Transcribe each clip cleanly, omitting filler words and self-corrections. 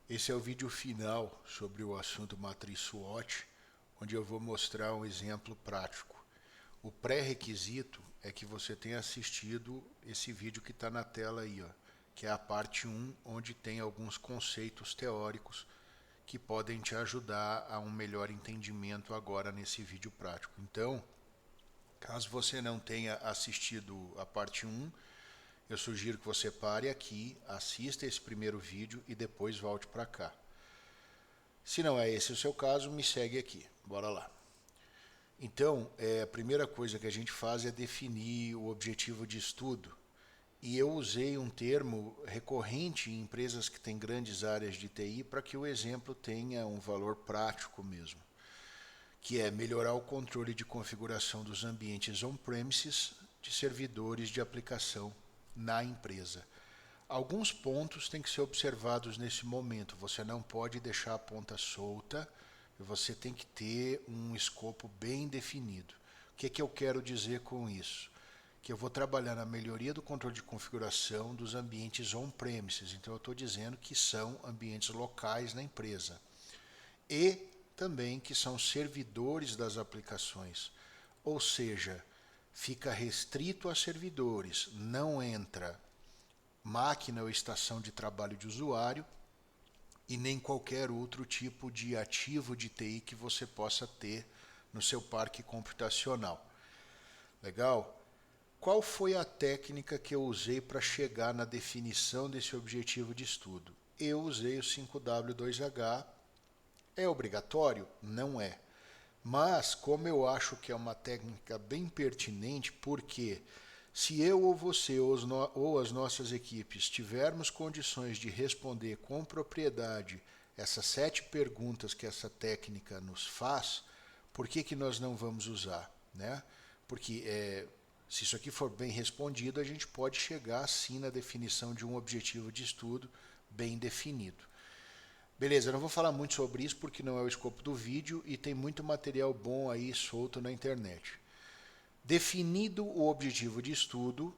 Esse é o vídeo final sobre o assunto matriz SWOT, onde eu vou mostrar um exemplo prático. O pré-requisito é que você tenha assistido esse vídeo que está na tela aí, ó, que é a parte 1, onde tem alguns conceitos teóricos que podem te ajudar a um melhor entendimento agora nesse vídeo prático. Então, caso você não tenha assistido a parte 1, eu sugiro que você pare aqui, assista esse primeiro vídeo e depois volte para cá. Se não é esse o seu caso, me segue aqui. Bora lá. Então, a primeira coisa que a gente faz é definir o objetivo de estudo. E eu usei um termo recorrente em empresas que têm grandes áreas de TI para que o exemplo tenha um valor prático mesmo, que é melhorar o controle de configuração dos ambientes on-premises de servidores de aplicação na empresa. Alguns pontos têm que ser observados nesse momento. Você não pode deixar a ponta solta, você tem que ter um escopo bem definido. O que eu quero dizer com isso? Que eu vou trabalhar na melhoria do controle de configuração dos ambientes on-premises. Então eu estou dizendo que são ambientes locais na empresa. E também que são servidores das aplicações. Ou seja, fica restrito a servidores, não entra máquina ou estação de trabalho de usuário e nem qualquer outro tipo de ativo de TI que você possa ter no seu parque computacional. Legal? Qual foi a técnica que eu usei para chegar na definição desse objetivo de estudo? Eu usei o 5W2H. É obrigatório? Não é. Mas, como eu acho que é uma técnica bem pertinente, porque se eu ou você ou as nossas equipes tivermos condições de responder com propriedade essas 7 perguntas que essa técnica nos faz, por que nós não vamos usar? Né? Porque se isso aqui for bem respondido, a gente pode chegar sim na definição de um objetivo de estudo bem definido. Beleza, eu não vou falar muito sobre isso porque não é o escopo do vídeo e tem muito material bom aí solto na internet. Definido o objetivo de estudo,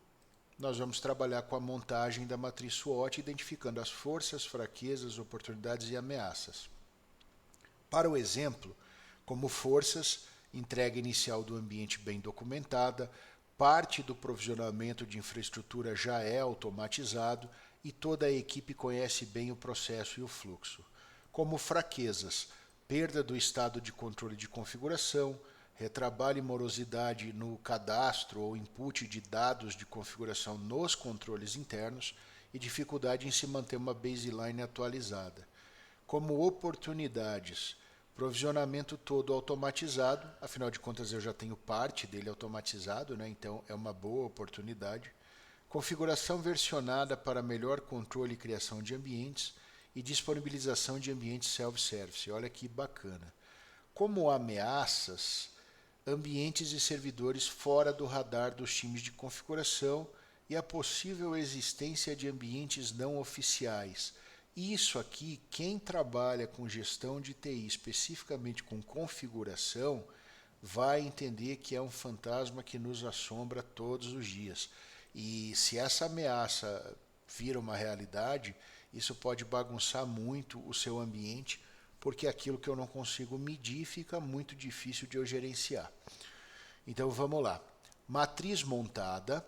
nós vamos trabalhar com a montagem da matriz SWOT, identificando as forças, fraquezas, oportunidades e ameaças. Para o exemplo, como forças, entrega inicial do ambiente bem documentada, parte do provisionamento de infraestrutura já é automatizado e toda a equipe conhece bem o processo e o fluxo. Como fraquezas, perda do estado de controle de configuração, retrabalho e morosidade no cadastro ou input de dados de configuração nos controles internos e dificuldade em se manter uma baseline atualizada. Como oportunidades, provisionamento todo automatizado, afinal de contas eu já tenho parte dele automatizado, né? Então é uma boa oportunidade. Configuração versionada para melhor controle e criação de ambientes e disponibilização de ambientes self-service. Olha que bacana. Como ameaças, ambientes e servidores fora do radar dos times de configuração e a possível existência de ambientes não oficiais. Isso aqui, quem trabalha com gestão de TI, especificamente com configuração, vai entender que é um fantasma que nos assombra todos os dias. E se essa ameaça vira uma realidade, isso pode bagunçar muito o seu ambiente, porque aquilo que eu não consigo medir fica muito difícil de eu gerenciar. Então vamos lá. Matriz montada,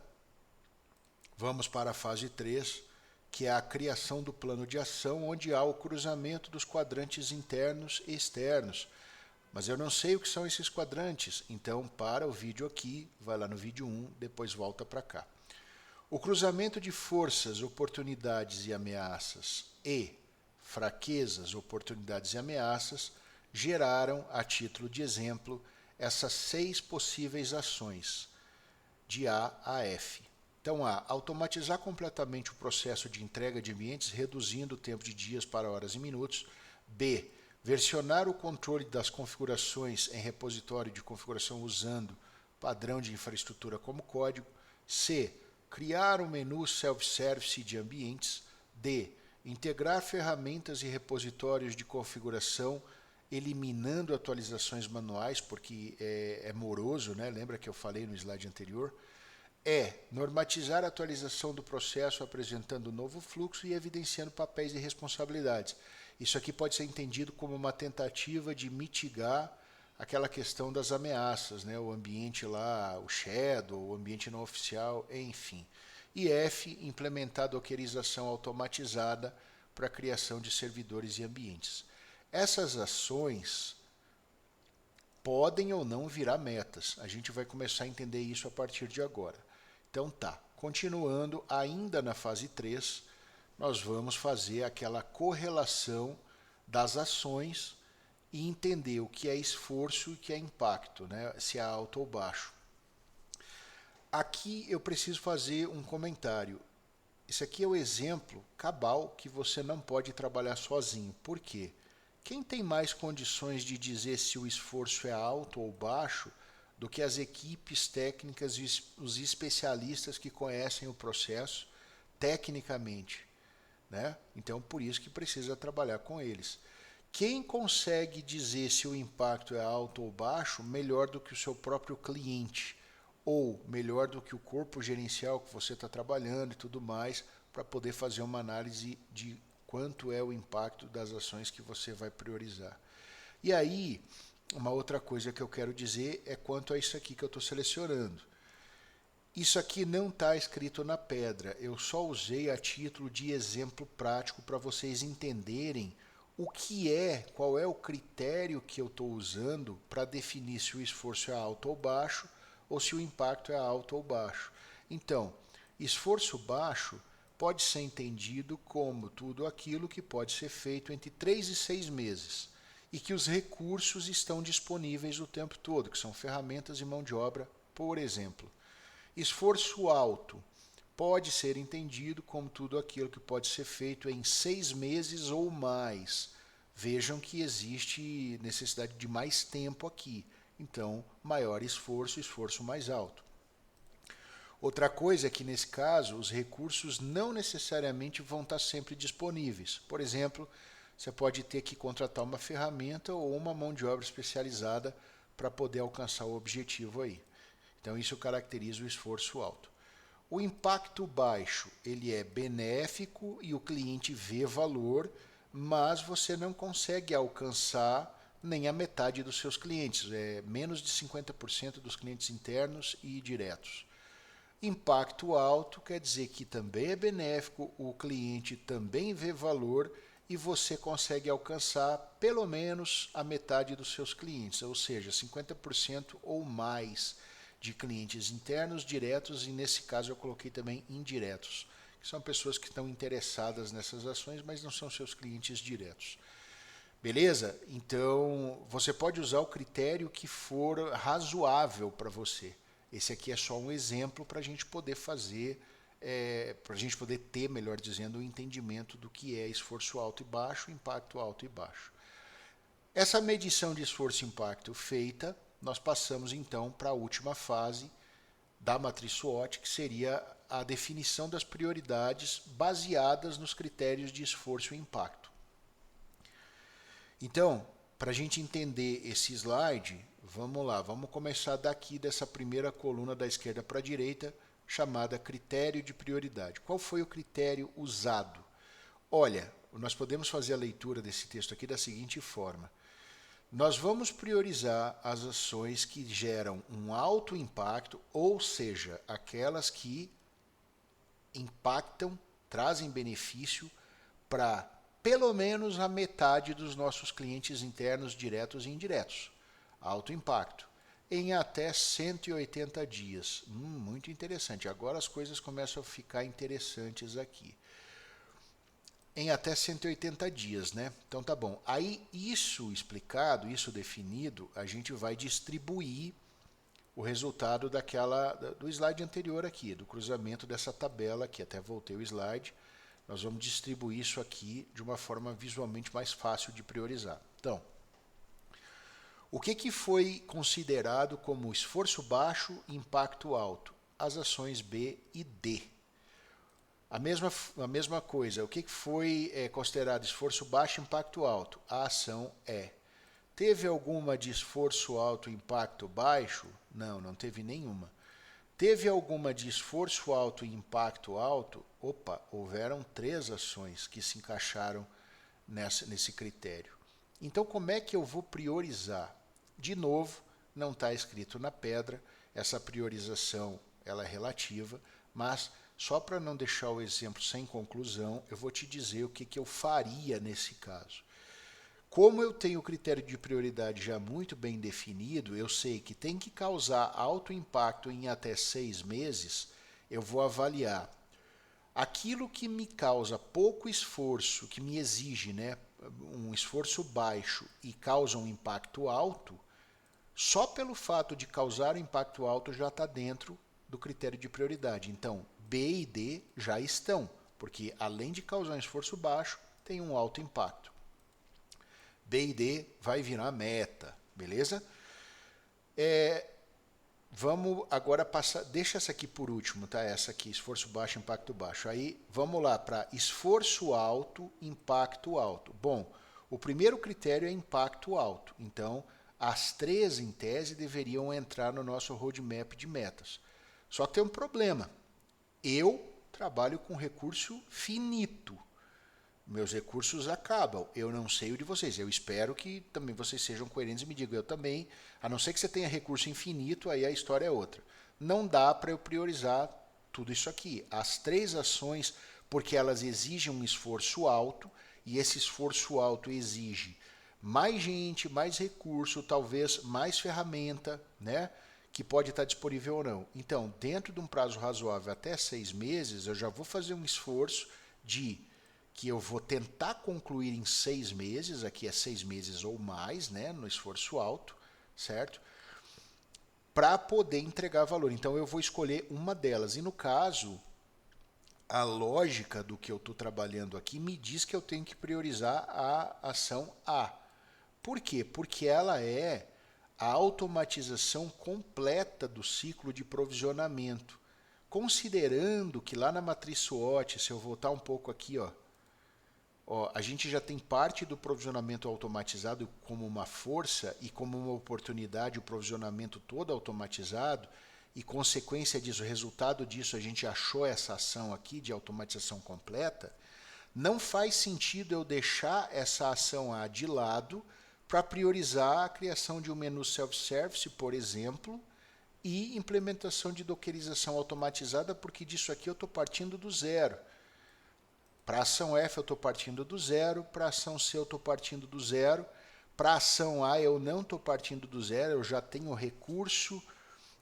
vamos para a fase 3, que é a criação do plano de ação, onde há o cruzamento dos quadrantes internos e externos. Mas eu não sei o que são esses quadrantes, então para o vídeo aqui, vai lá no vídeo 1, depois volta para cá. O cruzamento de forças, oportunidades e ameaças e fraquezas, oportunidades e ameaças geraram, a título de exemplo, essas 6 possíveis ações, de A a F. Então, A, automatizar completamente o processo de entrega de ambientes, reduzindo o tempo de dias para horas e minutos. B, versionar o controle das configurações em repositório de configuração usando padrão de infraestrutura como código. C, criar um menu self-service de ambientes. D, integrar ferramentas e repositórios de configuração, eliminando atualizações manuais, porque é moroso, né? Lembra que eu falei no slide anterior? normatizar a atualização do processo apresentando novo fluxo e evidenciando papéis e responsabilidades. Isso aqui pode ser entendido como uma tentativa de mitigar aquela questão das ameaças, né? O ambiente lá, o shadow, o ambiente não oficial, enfim. E F, implementar a dockerização automatizada para a criação de servidores e ambientes. Essas ações podem ou não virar metas. A gente vai começar a entender isso a partir de agora. Então tá, continuando, ainda na fase 3, nós vamos fazer aquela correlação das ações e entender o que é esforço e o que é impacto, né? Se é alto ou baixo. Aqui eu preciso fazer um comentário. Esse aqui é o exemplo cabal que você não pode trabalhar sozinho. Por quê? Quem tem mais condições de dizer se o esforço é alto ou baixo do que as equipes técnicas e os especialistas que conhecem o processo tecnicamente, né? Então, por isso que precisa trabalhar com eles. Quem consegue dizer se o impacto é alto ou baixo melhor do que o seu próprio cliente, ou melhor do que o corpo gerencial que você está trabalhando e tudo mais, para poder fazer uma análise de quanto é o impacto das ações que você vai priorizar. E aí, uma outra coisa que eu quero dizer é quanto a isso aqui que eu estou selecionando. Isso aqui não está escrito na pedra, eu só usei a título de exemplo prático para vocês entenderem o que é, qual é o critério que eu estou usando para definir se o esforço é alto ou baixo, ou se o impacto é alto ou baixo. Então, esforço baixo pode ser entendido como tudo aquilo que pode ser feito entre 3 e 6 meses e que os recursos estão disponíveis o tempo todo, que são ferramentas e mão de obra, por exemplo. Esforço alto pode ser entendido como tudo aquilo que pode ser feito em 6 meses ou mais. Vejam que existe necessidade de mais tempo aqui. Então, maior esforço, esforço mais alto. Outra coisa é que, nesse caso, os recursos não necessariamente vão estar sempre disponíveis. Por exemplo, você pode ter que contratar uma ferramenta ou uma mão de obra especializada para poder alcançar o objetivo aí. Então, isso caracteriza o esforço alto. O impacto baixo, ele é benéfico e o cliente vê valor, mas você não consegue alcançar nem a metade dos seus clientes, menos de 50% dos clientes internos e diretos. Impacto alto quer dizer que também é benéfico, o cliente também vê valor e você consegue alcançar pelo menos a metade dos seus clientes, ou seja, 50% ou mais de clientes internos, diretos e nesse caso eu coloquei também indiretos, que são pessoas que estão interessadas nessas ações, mas não são seus clientes diretos. Beleza? Então, você pode usar o critério que for razoável para você. Esse aqui é só um exemplo para a gente poder fazer, para a gente poder ter, melhor dizendo, o entendimento do que é esforço alto e baixo, impacto alto e baixo. Essa medição de esforço e impacto feita, nós passamos então para a última fase da matriz SWOT, que seria a definição das prioridades baseadas nos critérios de esforço e impacto. Então, para a gente entender esse slide, vamos lá, vamos começar daqui dessa primeira coluna da esquerda para a direita, chamada critério de prioridade. Qual foi o critério usado? Olha, nós podemos fazer a leitura desse texto aqui da seguinte forma. Nós vamos priorizar as ações que geram um alto impacto, ou seja, aquelas que impactam, trazem benefício para pelo menos a metade dos nossos clientes internos, diretos e indiretos. Alto impacto. Em até 180 dias. Muito interessante. Agora as coisas começam a ficar interessantes aqui. Em até 180 dias, né? Então tá bom. Aí isso explicado, isso definido, a gente vai distribuir o resultado do slide anterior aqui, do cruzamento dessa tabela aqui. Até voltei o slide. Nós vamos distribuir isso aqui de uma forma visualmente mais fácil de priorizar. Então, o que foi considerado como esforço baixo e impacto alto? As ações B e D. A mesma coisa, o que foi considerado esforço baixo e impacto alto? A ação E. Teve alguma de esforço alto e impacto baixo? Não, não teve nenhuma. Teve alguma de esforço alto e impacto alto? Opa, houveram 3 ações que se encaixaram nesse critério. Então, como é que eu vou priorizar? De novo, não está escrito na pedra, essa priorização ela é relativa, mas só para não deixar o exemplo sem conclusão, eu vou te dizer o que eu faria nesse caso. Como eu tenho o critério de prioridade já muito bem definido, eu sei que tem que causar alto impacto em até 6 meses, eu vou avaliar aquilo que me causa pouco esforço, que me exige, né, um esforço baixo e causa um impacto alto, só pelo fato de causar um impacto alto já está dentro do critério de prioridade. Então, B e D já estão, porque além de causar um esforço baixo, tem um alto impacto. B e D vai virar meta, beleza? Vamos agora passar, deixa essa aqui por último, tá? Essa aqui, esforço baixo, impacto baixo. Aí vamos lá para esforço alto, impacto alto. Bom, o primeiro critério é impacto alto. Então, as 3 em tese deveriam entrar no nosso roadmap de metas. Só tem um problema. Eu trabalho com recurso finito. Meus recursos acabam. Eu não sei o de vocês. Eu espero que também vocês sejam coerentes e me digam. Eu também, a não ser que você tenha recurso infinito, aí a história é outra. Não dá para eu priorizar tudo isso aqui. As 3 ações, porque elas exigem um esforço alto, e esse esforço alto exige mais gente, mais recurso, talvez mais ferramenta, né? Que pode estar disponível ou não. Então, dentro de um prazo razoável, até 6 meses, eu já vou fazer um esforço que eu vou tentar concluir em 6 meses, aqui é 6 meses ou mais, né, no esforço alto, certo? Para poder entregar valor. Então eu vou escolher uma delas. E no caso, a lógica do que eu estou trabalhando aqui me diz que eu tenho que priorizar a ação A. Por quê? Porque ela é a automatização completa do ciclo de provisionamento. Considerando que lá na matriz SWOT, se eu voltar um pouco aqui, ó, a gente já tem parte do provisionamento automatizado como uma força e como uma oportunidade, o provisionamento todo automatizado, e consequência disso, resultado disso, a gente achou essa ação aqui de automatização completa. Não faz sentido eu deixar essa ação A de lado para priorizar a criação de um menu self-service, por exemplo, e implementação de dockerização automatizada, porque disso aqui eu estou partindo do zero. Para a ação F eu estou partindo do zero, para a ação C eu estou partindo do zero, para a ação A eu não estou partindo do zero, eu já tenho recurso,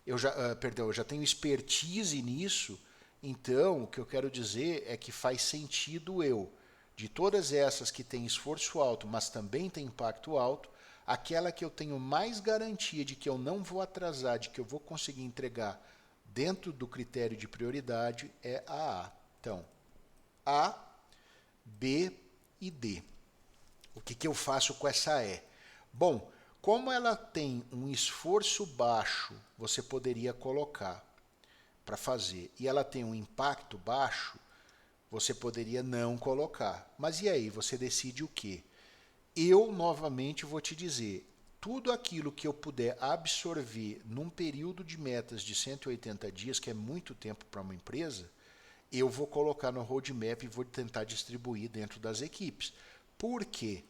eu já tenho expertise nisso. Então, o que eu quero dizer é que faz sentido eu, de todas essas que têm esforço alto, mas também têm impacto alto, aquela que eu tenho mais garantia de que eu não vou atrasar, de que eu vou conseguir entregar dentro do critério de prioridade é a A. Então, A, B e D. O que eu faço com essa E? Bom, como ela tem um esforço baixo, você poderia colocar para fazer, e ela tem um impacto baixo, você poderia não colocar. Mas e aí, você decide o quê? Eu, novamente, vou te dizer, tudo aquilo que eu puder absorver num período de metas de 180 dias, que é muito tempo para uma empresa, eu vou colocar no roadmap e vou tentar distribuir dentro das equipes. Por quê?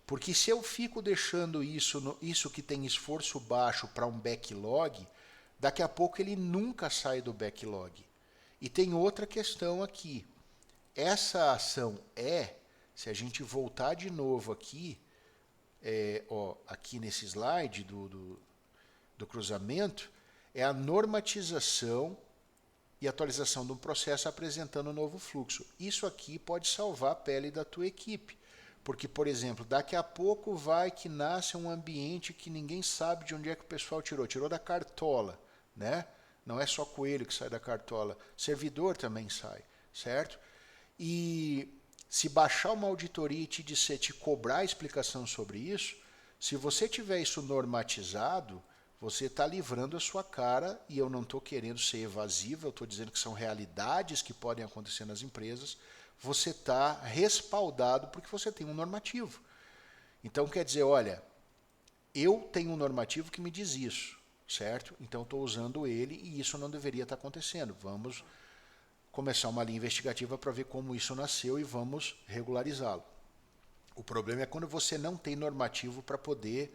Porque se eu fico deixando isso que tem esforço baixo para um backlog, daqui a pouco ele nunca sai do backlog. E tem outra questão aqui. Essa ação se a gente voltar de novo aqui, aqui nesse slide do cruzamento, é a normatização e atualização de um processo apresentando um novo fluxo. Isso aqui pode salvar a pele da tua equipe. Porque, por exemplo, daqui a pouco vai que nasce um ambiente que ninguém sabe de onde é que o pessoal tirou. Tirou da cartola, né? Não é só coelho que sai da cartola. Servidor também sai, certo? E se baixar uma auditoria e te cobrar explicação sobre isso, se você tiver isso normatizado, você está livrando a sua cara, e eu não estou querendo ser evasivo, eu estou dizendo que são realidades que podem acontecer nas empresas, você está respaldado porque você tem um normativo. Então quer dizer, olha, eu tenho um normativo que me diz isso. certo? Então estou usando ele e isso não deveria estar acontecendo. Vamos começar uma linha investigativa para ver como isso nasceu e vamos regularizá-lo. O problema é quando você não tem normativo para poder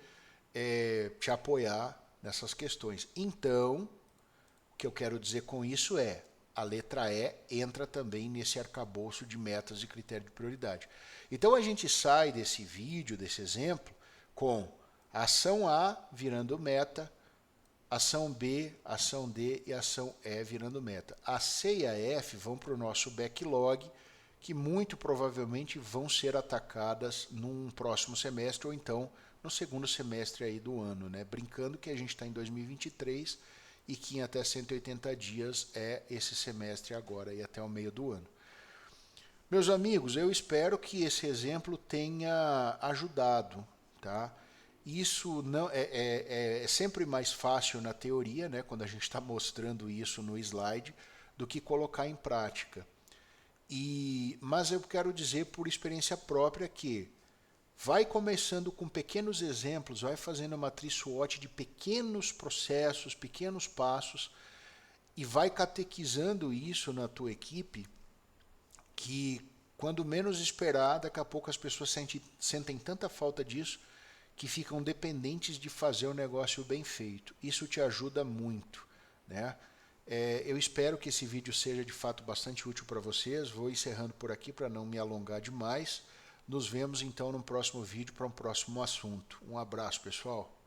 te apoiar nessas questões. Então, o que eu quero dizer com isso é, a letra E entra também nesse arcabouço de metas e critério de prioridade. Então a gente sai desse vídeo, desse exemplo, com a ação A virando meta, ação B, ação D e ação E virando meta. A C e a F vão para o nosso backlog, que muito provavelmente vão ser atacadas num próximo semestre ou então no segundo semestre aí do ano, né? Brincando que a gente está em 2023 e que em até 180 dias é esse semestre agora e até o meio do ano. Meus amigos, eu espero que esse exemplo tenha ajudado, tá? Isso não é sempre mais fácil na teoria, né, quando a gente está mostrando isso no slide, do que colocar em prática. Mas eu quero dizer por experiência própria que vai começando com pequenos exemplos, vai fazendo uma matriz SWOT de pequenos processos, pequenos passos, e vai catequizando isso na tua equipe, que quando menos esperar, daqui a pouco as pessoas sentem tanta falta disso, que ficam dependentes de fazer o negócio bem feito. Isso te ajuda muito, né? Eu espero que esse vídeo seja de fato bastante útil para vocês. Vou encerrando por aqui para não me alongar demais. Nos vemos então no próximo vídeo para um próximo assunto. Um abraço, pessoal.